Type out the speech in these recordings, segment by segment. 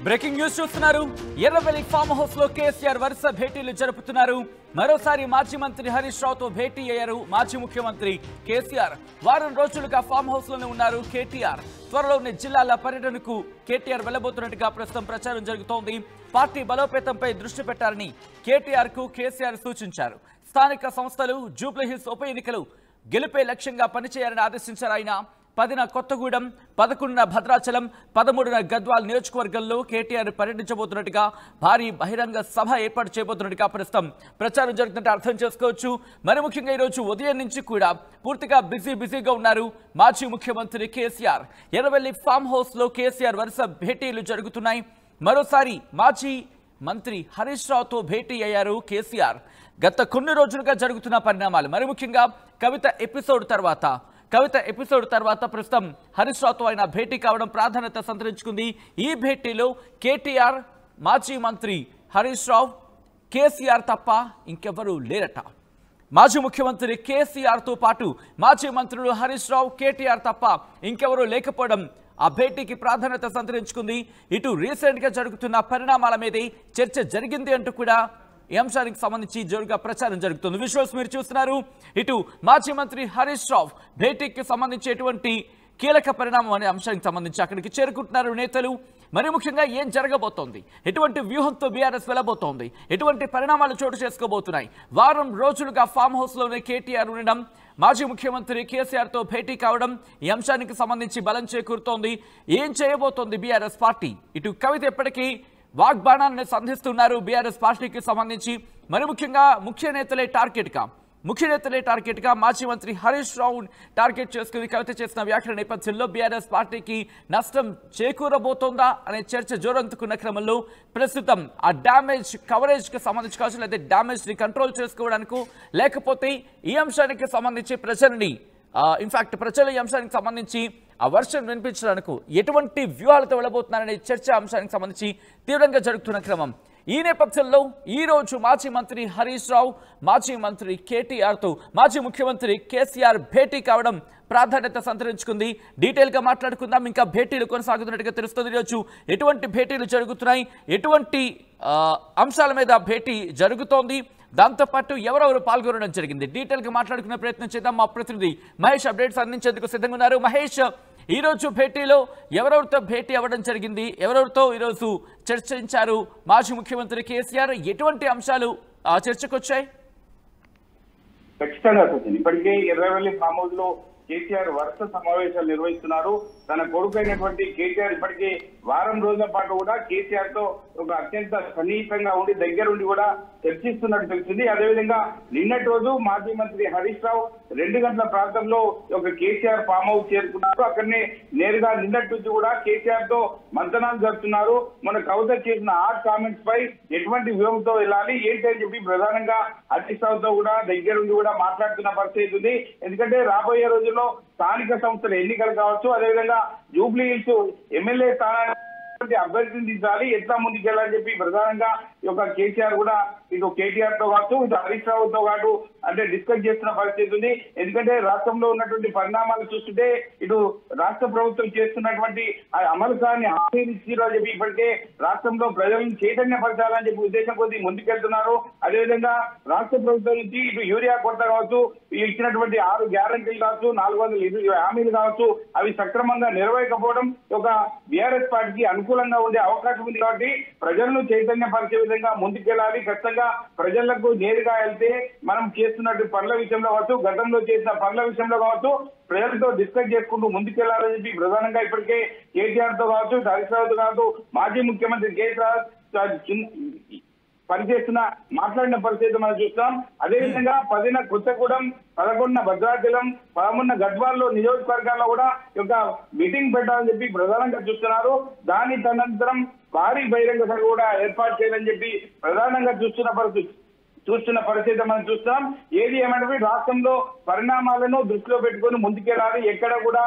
Breaking news చూస్తున్నారు. Erravelli farm house లో కేసీఆర్ వరుస భేటీలు జరుపుతున్నారు. మరోసారి మాజీ మంత్రి హరీష్ రావుతో భేటీ అయ్యారు మాజీ ముఖ్యమంత్రి కేసీఆర్. వారం రోజులుగా ఫామ్ హౌస్ లోనే ఉన్నారు కేటీఆర్. త్వరలోనే జిల్లాల పర్యటనకు కేటీఆర్ వెళ్లబోతున్నట్టుగా ప్రస్తుతం ప్రచారం జరుగుతోంది. పార్టీ బలోపేతంపై దృష్టి పెట్టాలని కేటీఆర్ కు కేసీఆర్ సూచించారు. స్థానిక సంస్థలు, జూబ్లీహిల్స్ ఉప ఎన్నికలు గెలుపే లక్ష్యంగా పనిచేయాలని ఆదేశించారు ఆయన. 10న కొత్తగూడెం, 11న భద్రాచలం, 13న గద్వాల్ నియోజకవర్గంలో కేటీఆర్ పర్యటించబోతున్నట్టుగా భారీ బహిరంగ సభ ఏర్పాటు చేయబోతున్నట్టుగా ప్రస్తుతం ప్రచారం జరుగుతుంటే అర్థం చేసుకోవచ్చు. మరి ముఖ్యంగా ఈరోజు ఉదయం నుంచి కూడా పూర్తిగా బిజీగా ఉన్నారు మాజీ ముఖ్యమంత్రి కేసీఆర్. ఎర్రవెల్లి ఫామ్ హౌస్ లో కేసీఆర్ వరుస భేటీలు జరుగుతున్నాయి. మరోసారి మాజీ మంత్రి హరీష్ రావుతో భేటీ అయ్యారు కేసీఆర్. గత కొన్ని రోజులుగా జరుగుతున్న పరిణామాలు, మరి ముఖ్యంగా కవిత ఎపిసోడ్ తర్వాత ప్రస్తుతం హరీష్ రావుతో ఆయన భేటీ కావడం ప్రాధాన్యత సంతరించుకుంది. ఈ భేటీలో కేటీఆర్, మాజీ మంత్రి హరీష్ రావు, కేసీఆర్ తప్ప ఇంకెవరూ లేరట. మాజీ ముఖ్యమంత్రి కేసీఆర్తో పాటు మాజీ మంత్రులు హరీష్ రావు, కేటీఆర్ తప్ప ఇంకెవరూ లేకపోవడం ఆ భేటీకి ప్రాధాన్యత సంతరించుకుంది. ఇటు రీసెంట్గా జరుగుతున్న పరిణామాల మీదే చర్చ జరిగింది అంటూ కూడా ఈ అంశానికి సంబంధించి జోరుగా ప్రచారం జరుగుతుంది. విజువల్స్ మీరు చూస్తున్నారు. ఇటు మాజీ మంత్రి హరీష్ రావు భేటీకి సంబంధించి ఎటువంటి కీలక పరిణామం అనే అంశానికి సంబంధించి అక్కడికి చేరుకుంటున్నారు నేతలు. మరి ముఖ్యంగా ఏం జరగబోతోంది, ఎటువంటి వ్యూహంతో బీఆర్ఎస్ వెళ్ళబోతోంది, ఎటువంటి పరిణామాలు చోటు చేసుకోబోతున్నాయి. వారం రోజులుగా ఫామ్ హౌస్ లోనే కేటీఆర్ ఉండడం, మాజీ ముఖ్యమంత్రి కేసీఆర్తో భేటీ కావడం ఈ అంశానికి సంబంధించి బలం చేకూరుతోంది. ఏం చేయబోతోంది బీఆర్ఎస్ పార్టీ? ఇటు కవిత ఎప్పటికీ వాగ్బాణాన్ని సంధిస్తున్నారు బీఆర్ఎస్ పార్టీకి సంబంధించి. మరి ముఖ్యంగా ముఖ్య నేతలే టార్గెట్గా మాజీ మంత్రి హరీష్ రావు టార్గెట్ చేసుకుని కవిత చేసిన వ్యాఖ్యల నేపథ్యంలో బీఆర్ఎస్ పార్టీకి నష్టం చేకూరబోతోందా అనే చర్చ జోరందుకున్న క్రమంలో ప్రస్తుతం ఆ డ్యామేజ్ కవరేజ్కి సంబంధించి కావచ్చు, లేదా డ్యామేజ్ని కంట్రోల్ చేసుకోవడానికి, లేకపోతే ఈ అంశానికి సంబంధించి ప్రజలు ఈ అంశానికి సంబంధించి ఆ వర్షన్ వినిపించడానికి ఎటువంటి వ్యూహాలతో వెళ్ళబోతున్నారనే చర్చ అంశానికి సంబంధించి తీవ్రంగా జరుగుతున్న క్రమం. ఈ నేపథ్యంలో ఈ రోజు మాజీ మంత్రి హరీష్ రావు, మాజీ మంత్రి కేటీఆర్తో మాజీ ముఖ్యమంత్రి కేసీఆర్ భేటీ కావడం ప్రాధాన్యత సంతరించుకుంది. డీటెయిల్గా మాట్లాడుకుందాం. ఇంకా భేటీలు కొనసాగుతున్నట్టుగా తెలుస్తుంది. ఈరోజు ఎటువంటి భేటీలు జరుగుతున్నాయి, ఎటువంటి అంశాల మీద భేటీ జరుగుతోంది, దాంతోపాటు ఎవరెవరు పాల్గొనడం జరిగింది, డీటెయిల్గా మాట్లాడుకునే ప్రయత్నం చేద్దాం. మా ప్రతినిధి మహేష్ అప్డేట్స్ అందించేందుకు సిద్ధంగా ఉన్నారు. మహేష్, ఈరోజు భేటీలో ఎవరెవరితో భేటీ అవ్వడం జరిగింది, ఎవరెవరితో ఈరోజు చర్చించారు మాజీ ముఖ్యమంత్రి కేసీఆర్, ఎటువంటి అంశాలు చర్చకు వచ్చాయి? ఖచ్చితంగా ఇప్పటికే ఎర్రవెల్లి ఫామ్ హౌస్ లో కేసీఆర్ వరుస సమావేశాలు నిర్వహిస్తున్నారు. తన కొడుకైనటువంటి కేసీఆర్ ఇప్పటికే వారం రోజుల పాటు కూడా కేసీఆర్ తో ఒక అత్యంత సన్నిహితంగా ఉండి దగ్గరుండి కూడా చర్చిస్తున్నట్టు తెలిసింది. అదేవిధంగా నిన్నటి రోజు మాజీ మంత్రి హరీష్ రావు 2 గంటల ప్రాంతంలో ఒక కేసీఆర్ ఫామ్ హౌస్ చేరుకున్నారు. అక్కడనే నేరుగా నిన్నటి నుంచి కూడా కేసీఆర్ తో మంతనాలు జరుపుతున్నారు. మన కవిత చేసిన హాట్ కామెంట్స్ పై ఎటువంటి వ్యూహంతో వెళ్ళాలి ఏంటి అని చెప్పి ప్రధానంగా హరీష్ రావుతో కూడా దగ్గరుండి కూడా మాట్లాడుతున్న పరిస్థితి ఉంది. ఎందుకంటే రాబోయే రోజుల్లో స్థానిక సంస్థల ఎన్నికలు కావచ్చు, అదేవిధంగా జూబ్లీహిల్స్ ఎమ్మెల్యే స్థానాన్ని అభ్యర్థిని దించాలి, ఎట్లా ముందుకెళ్ళాలని చెప్పి ప్రధానంగా ఈ యొక్క కేసీఆర్ కూడా ఇటు కేటీఆర్ తో కావచ్చు, ఇటు హరీష్ రావుతో పాటు అంటే డిస్కస్ చేస్తున్న పరిస్థితి ఉంది. ఎందుకంటే రాష్ట్రంలో ఉన్నటువంటి పరిణామాలు చూస్తుంటే ఇటు రాష్ట్ర ప్రభుత్వం చేస్తున్నటువంటి అమలు కాని హామీలు ఇచ్చిరని చెప్పి ఇప్పటికే రాష్ట్రంలో ప్రజలను చైతన్యపరచాలని చెప్పి ఉద్దేశం కొద్ది ముందుకెళ్తున్నారు. అదేవిధంగా రాష్ట్ర ప్రభుత్వం నుంచి ఇటు యూరియా కొరత కావచ్చు, ఇచ్చినటువంటి 6 గ్యారంటీలు కావచ్చు, 400 హామీలు కావచ్చు, అవి సక్రమంగా నిర్వహించకపోవడం ఒక బీఆర్ఎస్ పార్టీకి అనుకూలంగా ఉండే అవకాశం ఉంది. కాబట్టి ప్రజలను చైతన్యపరిచే విధంగా ముందుకెళ్లాలి. ఖచ్చితంగా ప్రజలకు నేరుగా వెళ్తే మనం చేస్తున్నట్టు పనుల విషయంలో కావచ్చు, గతంలో చేసిన పనుల విషయంలో కావచ్చు, ప్రజలతో డిస్కస్ చేసుకుంటూ ముందుకెళ్లాలని చెప్పి ప్రధానంగా ఇప్పటికే కేటీఆర్ తో కావచ్చు, హరీష్ రావుతో కావచ్చు, మాజీ ముఖ్యమంత్రి కేసీఆర్ పనిచేస్తున్న మాట్లాడిన పరిస్థితి మనం చూస్తాం. అదేవిధంగా 10న కొత్తగూడెం, 11న భద్రాచలం, 13న గద్వాల్లో నియోజకవర్గాల్లో కూడా ఒక మీటింగ్ పెట్టాలని చెప్పి ప్రధానంగా చూస్తున్నారు. దాని తదనంతరం భారీ బహిరంగ సభ కూడా ఏర్పాటు చేయాలని చెప్పి ప్రధానంగా చూస్తున్న పరిస్థితి. చూస్తున్న పరిస్థితి మనం చూస్తాం. ఏది ఏమంటే రాష్ట్రంలో పరిణామాలను దృష్టిలో పెట్టుకొని ముందుకెళ్ళాలి, ఎక్కడ కూడా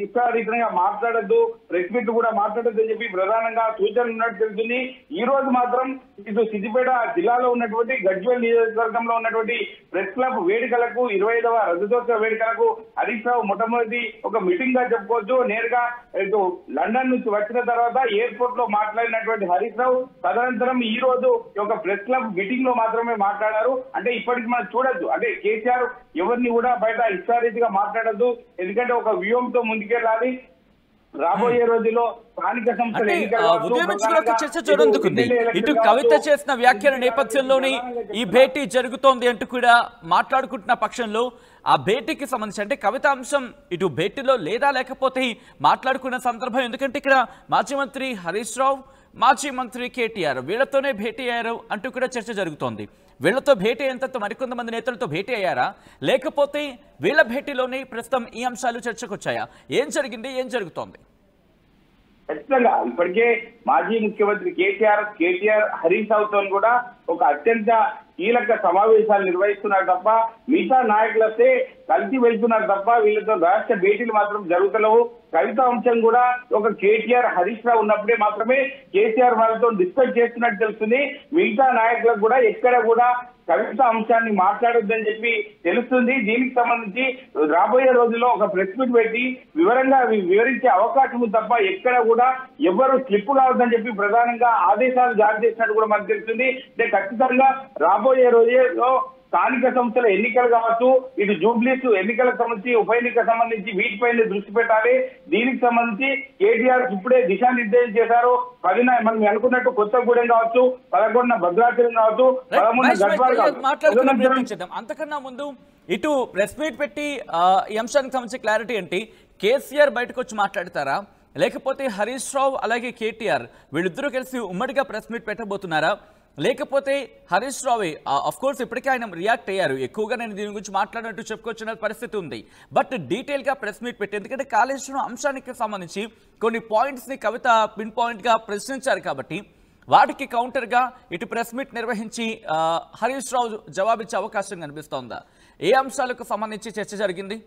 ఇష్టారీతంగా మాట్లాడద్దు, ప్రెస్ మీట్ కూడా మాట్లాడద్దు అని చెప్పి ప్రధానంగా సూచనలు ఉన్నట్టు తెలుస్తుంది. ఈ రోజు మాత్రం ఇటు సిద్దిపేట జిల్లాలో ఉన్నటువంటి గజ్వేల్ నియోజకవర్గంలో ఉన్నటువంటి ప్రెస్ క్లబ్ వేడుకలకు 25వ రజతోత్సవ వేడుకలకు హరీష్ రావు మొట్టమొదటి ఒక మీటింగ్ గా చెప్పుకోవచ్చు. నేరుగా ఇటు లండన్ నుంచి వచ్చిన తర్వాత ఎయిర్పోర్ట్ లో మాట్లాడినటువంటి హరీష్ రావు తదనంతరం ఈ రోజు ఒక ప్రెస్ క్లబ్ మీటింగ్ లో మాత్రమే మాట్లాడారు. అంటే ఇప్పటికి మనం చూడొద్దు, అంటే కేసీఆర్ ఎవరిని కూడా బయట ఇష్టారీతిగా మాట్లాడద్దు, ఎందుకంటే ఒక వ్యూహంతో ముందుకెళ్ళాలి. రాబోయే రోజుల్లో స్థానిక సంస్థల ఎన్నికల చర్చ చూడందుకుంది. ఇటు కవిత చేసిన వ్యాఖ్యల నేపథ్యంలోనే ఈ భేటీ జరుగుతోంది అంటూ కూడా మాట్లాడుకుంటున్న పక్షంలో ఆ భేటీకి సంబంధించి అంటే కవిత అంశం ఇటు భేటీలో లేదా లేకపోతే మాట్లాడుకున్న సందర్భం, ఎందుకంటే ఇక్కడ మాజీ మంత్రి హరీష్ రావు, మాజీ మంత్రి కేటీఆర్ వీళ్లతోనే భేటీ అయ్యారు అంటూ కూడా చర్చ జరుగుతోంది. వీళ్లతో భేటీ అయ్యేంత మరికొంతమంది నేతలతో భేటీ అయ్యారా, లేకపోతే వీళ్ల భేటీలోనే ప్రస్తుతం ఈ అంశాలు చర్చకు వచ్చాయా? ఏం జరిగింది, ఏం జరుగుతోంది? ఖచ్చితంగా ఇప్పటికే మాజీ ముఖ్యమంత్రి కేటీఆర్ హరీష్ రావుతో కూడా ఒక అత్యంత కీలక సమావేశాలు నిర్వహిస్తున్నారు తప్ప మిగతా నాయకులు వస్తే కలిసి వెళ్తున్నారు తప్ప వీళ్ళతో రాష్ట్ర భేటీలు మాత్రం జరుగుతలేవు. కవిత అంశం కూడా ఒక కేటీఆర్ హరీష్ రావు ఉన్నప్పుడే మాత్రమే కేసీఆర్ వాళ్ళతో డిస్కస్ చేస్తున్నట్టు తెలుస్తుంది. మిగతా నాయకులకు కూడా ఎక్కడ కూడా కవిత అంశాన్ని మాట్లాడొద్దని చెప్పి తెలుస్తుంది. దీనికి సంబంధించి రాబోయే రోజుల్లో ఒక ప్రెస్ మీట్ పెట్టి వివరంగా వివరించే అవకాశం ఉంది తప్ప ఎక్కడ కూడా ఎవరు స్లిప్ కావద్దని చెప్పి ప్రధానంగా ఆదేశాలు జారీ చేసినట్టు కూడా మనకు తెలుస్తుంది. అంటే ఖచ్చితంగా రాబోయే రోజుల్లో స్థానిక సంస్థల ఎన్నికలు కావచ్చు, ఇటు జూబ్లీస్ ఎన్నికలకు సంబంధించి ఉప ఎన్నికలకు సంబంధించి వీటిపైన దృష్టి పెట్టాలి. దీనికి సంబంధించి కేటీఆర్ ఇప్పుడే దిశానిర్దేశం చేశారు. 10న మనం అనుకున్నట్టు కొత్తగూడెం కావచ్చు, 11న భద్రాచలం కావచ్చు, 13న గద్వాల కావచ్చు. అంతకన్నా ముందు ఇటు ప్రెస్ మీట్ పెట్టి ఈ అంశానికి సంబంధించి క్లారిటీ ఏంటి? కేసీఆర్ బయటకు వచ్చి మాట్లాడతారా, లేకపోతే హరీష్ రావు అలాగే కేటీఆర్ వీళ్ళిద్దరూ కలిసి ఉమ్మడిగా ప్రెస్ మీట్ పెట్టబోతున్నారా, లేకపోతే హరీష్ రావే ఆఫ్ కోర్స్ ఇప్పటికే ఆయన రియాక్ట్ అయ్యారు, ఎక్కువగా నేను దీని గురించి మాట్లాడినట్టు చెప్పుకొచ్చిన పరిస్థితి ఉంది, బట్ డీటెయిల్గా ప్రెస్ మీట్ పెట్టి ఎందుకంటే కాళేశ్వరం అంశానికి సంబంధించి కొన్ని పాయింట్స్ని కవిత పిన్ పాయింట్గా ప్రశ్నించారు కాబట్టి వాటికి కౌంటర్గా ఇటు ప్రెస్ మీట్ నిర్వహించి హరీష్ రావు జవాబిచ్చే అవకాశం కనిపిస్తోందా? ఏ అంశాలకు సంబంధించి చర్చ జరిగింది?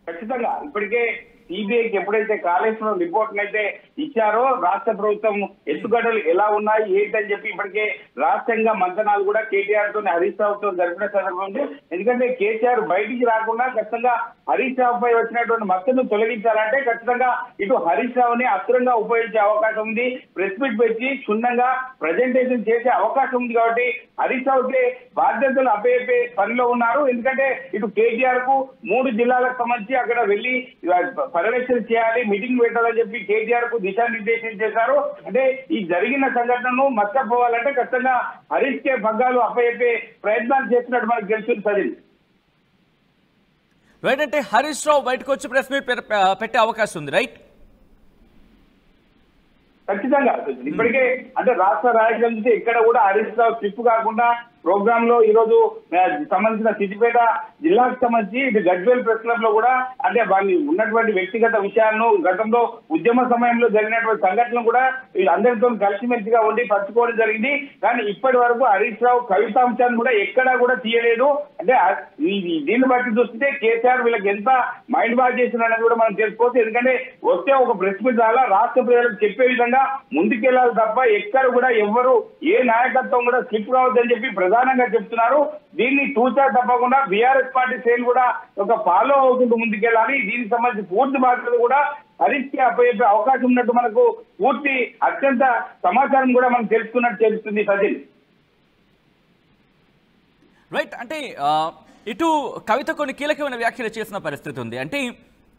ఖచ్చితంగా ఇప్పటికే సిబిఐకి ఎప్పుడైతే కాళేశ్వరం రిపోర్ట్ అయితే ఇచ్చారో రాష్ట్ర ప్రభుత్వం ఎత్తుగడలు ఎలా ఉన్నాయి ఏంటని చెప్పి ఇప్పటికే రాష్ట్రంగా మంతనాలు కూడా కేటీఆర్ తో హరీష్ రావుతో జరిపిన సందర్భం ఉంది. ఎందుకంటే కేసీఆర్ బయటికి రాకుండా ఖచ్చితంగా హరీష్ రావు పై వచ్చినటువంటి మద్దతును తొలగించాలంటే ఖచ్చితంగా ఇటు హరీష్ రావుని అస్త్రంగా ఉపయోగించే అవకాశం ఉంది. ప్రెస్ మీట్ పెట్టి క్షుణ్ణంగా ప్రజెంటేషన్ చేసే అవకాశం ఉంది. కాబట్టి హరీష్ రావుకి బాధ్యతలు అప్పయ్యే పనిలో ఉన్నారు. ఎందుకంటే ఇటు కేటీఆర్ కు 3 జిల్లాలకు సంబంధించి అక్కడ వెళ్లి పర్యవేక్షణ చేయాలి, మీటింగ్ పెట్టాలని చెప్పి కేటీఆర్ కు దిశానిర్దేశం చేశారు. అంటే ఈ జరిగిన సంఘటనను మర్చిపోవాలంటే ఖచ్చితంగా హరీష్ కే భగ్గాలు అప్పయ్యే ప్రయత్నాలు చేస్తున్నట్టు మనకు తెలుస్తుంది. రైట్, అంటే హరీష్ రావు బయటకు వచ్చి ప్రెస్ మీట్ పెట్టే అవకాశం ఉంది, రైట్? ఖచ్చితంగా ఇప్పటికే అంటే రాష్ట్ర రాజకీయాల నుంచి ఎక్కడ కూడా హరీష్ రావు స్లిప్ కాకుండా ప్రోగ్రామ్ లో ఈ రోజు సంబంధించిన సిద్దిపేట జిల్లాకు సంబంధించి ఇది గజ్వేల్ ప్రెస్ క్లబ్ లో కూడా అంటే వాళ్ళు ఉన్నటువంటి వ్యక్తిగత విషయాలను గతంలో ఉద్యమ సమయంలో జరిగినటువంటి సంఘటనలు కూడా వీళ్ళందరితో కలిసిమెలిసిగా ఉండి పంచుకోవడం జరిగింది. కానీ ఇప్పటి వరకు హరీష్ రావు కవిత అంశాన్ని కూడా ఎక్కడా కూడా తీయలేదు. అంటే దీన్ని బట్టి చూస్తే కేసీఆర్ వీళ్ళకి ఎంత మైండ్ వాష్ చేసినది కూడా మనం తెలుసుకోవచ్చు. ఎందుకంటే వస్తే ఒక ప్రెస్ మీట్ ద్వారా రాష్ట్ర ప్రజలకు చెప్పే విధంగా ముందుకెళ్లాలి తప్ప ఎక్కడ కూడా ఎవరు ఏ నాయకత్వం కూడా స్లిప్ కావద్దని చెప్పి ప్రధానంగా చెప్తున్నారు. దీన్ని తూచా తప్పకుండా బీఆర్ఎస్ పార్టీ శ్రేణులు కూడా ఒక ఫాలో అవుతుంటూ ముందుకెళ్ళాలి. దీనికి సంబంధించి పూర్తి బాధ్యత కూడా హరీష్ కి అప్పయ్యే అవకాశం ఉన్నట్టు మనకు పూర్తి అత్యంత సమాచారం కూడా మనం తెలుసుకున్నట్టు తెలుస్తుంది. సజిల్ రైట్, అంటే ఇటు కవిత కొన్ని కీలకమైన వ్యాఖ్యలు చేసిన పరిస్థితి ఉంది. అంటే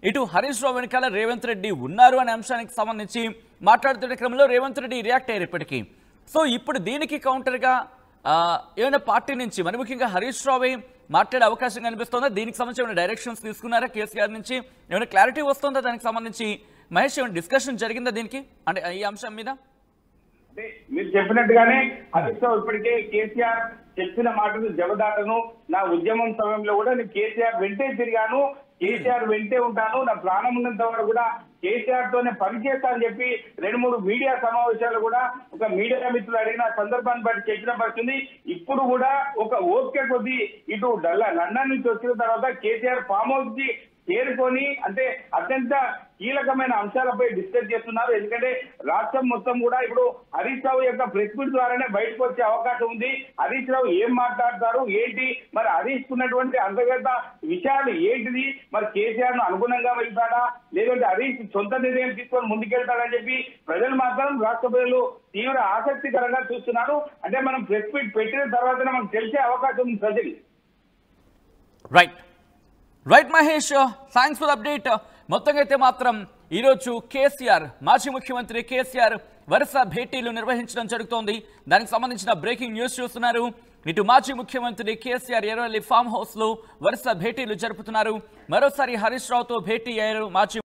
ఇటు హరీష్ రావు వెనకాల రేవంత్ రెడ్డి ఉన్నారు అనే అంశానికి సంబంధించి మాట్లాడుతున్న క్రమంలో రేవంత్ రెడ్డి రియాక్ట్ అయ్యారు ఇప్పటికీ. సో ఇప్పుడు దీనికి కౌంటర్గా ఏమైనా పార్టీ నుంచి మరి ముఖ్యంగా హరీష్ రావే మాట్లాడే అవకాశం కనిపిస్తుందా? దీనికి సంబంధించి ఏమైనా డైరెక్షన్స్ తీసుకున్నారా కేసీఆర్ నుంచి? ఏమైనా క్లారిటీ వస్తుందా దానికి సంబంధించి? మహేష్, ఏమైనా డిస్కషన్ జరిగిందా దీనికి అంటే ఈ అంశం మీద? అంటే మీరు చెప్పినట్టుగానే హరీష్ రావు ఇప్పటికే కేసీఆర్ చెప్పిన మాటలు జవదాటను, నా ఉద్యమం సమయంలో కూడా నేను కేసీఆర్ వెంటే తిరిగాను, కేసీఆర్ వెంటే ఉంటాను, నా ప్రాణం ఉన్నంత వరకు కూడా కేసీఆర్ తోనే పనిచేస్తా అని చెప్పి 2-3 మీడియా సమావేశాలు కూడా ఒక మీడియా మిత్రులు అడిగిన సందర్భాన్ని బట్టి చెప్పిన పరిస్థితి. ఇప్పుడు కూడా ఒక ఓపిక కొద్ది ఇటు లండన్ నుంచి వచ్చిన తర్వాత కేసీఆర్ ఫామ్ హౌస్ కి చేరుకొని అంటే అత్యంత కీలకమైన అంశాలపై డిస్కస్ చేస్తున్నారు. ఎందుకంటే రాష్ట్రం మొత్తం కూడా ఇప్పుడు హరీష్ రావు యొక్క ప్రెస్ మీట్ ద్వారానే బయటకు వచ్చే అవకాశం ఉంది. హరీష్ రావు ఏం మాట్లాడతారు ఏంటి, మరి హరీష్ ఉన్నటువంటి అంతర్గత విషయాలు ఏంటిది, మరి కేసీఆర్ ను అనుగుణంగా వెళ్తాడా లేదంటే హరీష్ సొంత నిర్ణయం తీసుకొని ముందుకెళ్తాడని చెప్పి ప్రజలు మాత్రం రాష్ట్ర ప్రజలు తీవ్ర ఆసక్తికరంగా చూస్తున్నారు. అంటే మనం ప్రెస్ మీట్ పెట్టిన తర్వాతనే మనకు తెలిసే అవకాశం ఉంది ప్రజలు. Right Mahesh, thanks for update. మొత్తంగా అయితే మాత్రం ఈరోజు కేసీఆర్ మాజీ ముఖ్యమంత్రి కేసీఆర్ వరుస భేటీలు నిర్వహించడం జరుగుతోంది. దానికి సంబంధించిన బ్రేకింగ్ న్యూస్ చూస్తున్నారు. ఇటు మాజీ ముఖ్యమంత్రి కేసీఆర్ ఎర్రవల్లి ఫామ్ హౌస్ లో వరుస భేటీలు జరుపుతున్నారు. మరోసారి హరీష్ రావుతో భేటీ అయ్యారు మాజీ